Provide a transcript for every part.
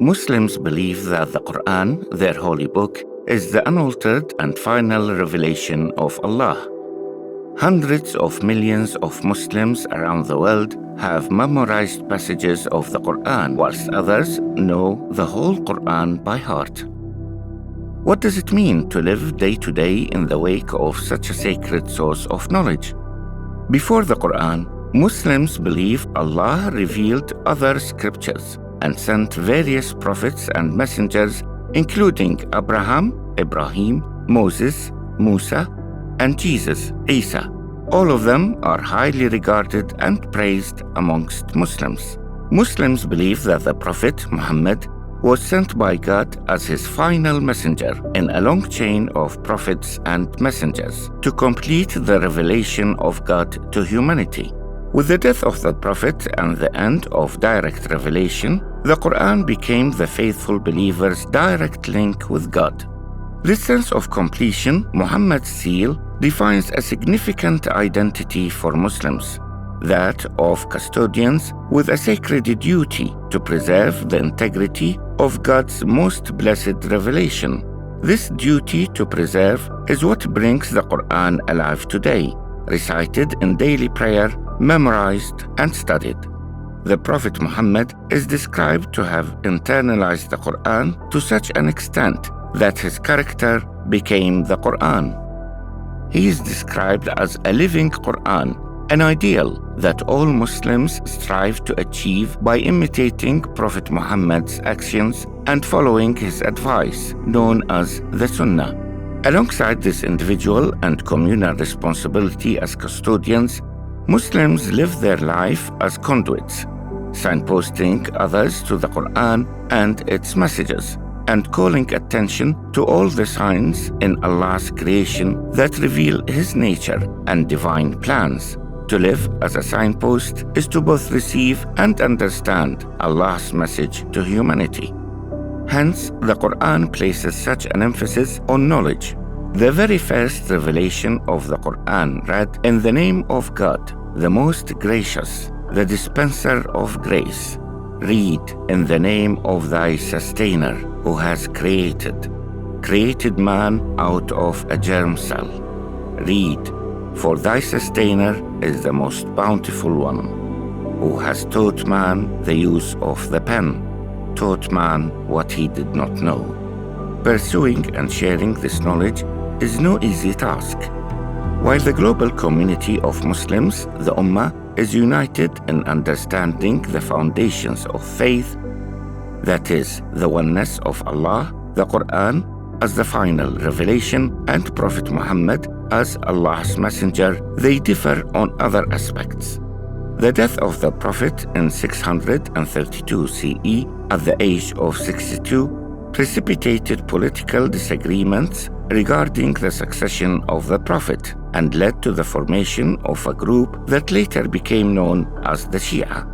Muslims believe that the Quran, their holy book, is the unaltered and final revelation of Allah. Hundreds of millions of Muslims around the world have memorized passages of the Quran, whilst others know the whole Quran by heart. What does it mean to live day to day in the wake of such a sacred source of knowledge? Before the Quran, Muslims believe Allah revealed other scriptures and sent various prophets and messengers, including Ibrahim, Moses, Musa, and Jesus, Isa. All of them are highly regarded and praised amongst Muslims. Muslims believe that the Prophet Muhammad was sent by God as his final messenger in a long chain of prophets and messengers to complete the revelation of God to humanity. With the death of the Prophet and the end of direct revelation, the Quran became the faithful believer's direct link with God. This sense of completion, Muhammad's seal, defines a significant identity for Muslims, that of custodians with a sacred duty to preserve the integrity of God's most blessed revelation. This duty to preserve is what brings the Quran alive today, recited in daily prayer, memorized and studied. The Prophet Muhammad is described to have internalized the Quran to such an extent that his character became the Quran. He is described as a living Quran, an ideal that all Muslims strive to achieve by imitating Prophet Muhammad's actions and following his advice, known as the Sunnah. Alongside this individual and communal responsibility as custodians, Muslims live their life as conduits, signposting others to the Quran and its messages, and calling attention to all the signs in Allah's creation that reveal His nature and divine plans. To live as a signpost is to both receive and understand Allah's message to humanity. Hence, the Quran places such an emphasis on knowledge. The very first revelation of the Quran read, "In the name of God, the most gracious, the dispenser of grace. Read in the name of thy sustainer, who has created man out of a germ cell. Read, for thy sustainer is the most bountiful one, who has taught man the use of the pen, taught man what he did not know." Pursuing and sharing this knowledge is no easy task. While the global community of Muslims, the Ummah, is united in understanding the foundations of faith, that is, the oneness of Allah, the Quran as the final revelation, and Prophet Muhammad as Allah's messenger, they differ on other aspects. The death of the Prophet in 632 CE at the age of 62 precipitated political disagreements regarding the succession of the Prophet and led to the formation of a group that later became known as the Shia.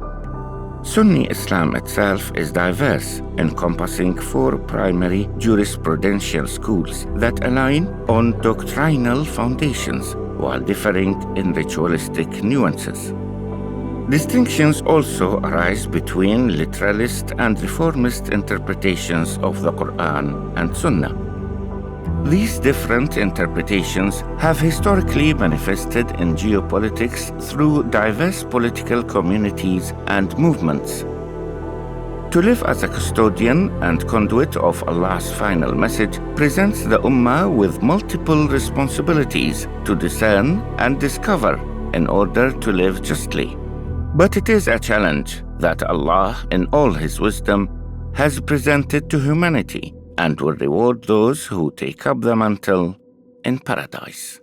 Sunni Islam itself is diverse, encompassing 4 primary jurisprudential schools that align on doctrinal foundations while differing in ritualistic nuances. Distinctions also arise between literalist and reformist interpretations of the Quran and Sunnah. These different interpretations have historically manifested in geopolitics through diverse political communities and movements. To live as a custodian and conduit of Allah's final message presents the Ummah with multiple responsibilities to discern and discover in order to live justly. But it is a challenge that Allah, in all His wisdom, has presented to humanity and will reward those who take up the mantle in paradise.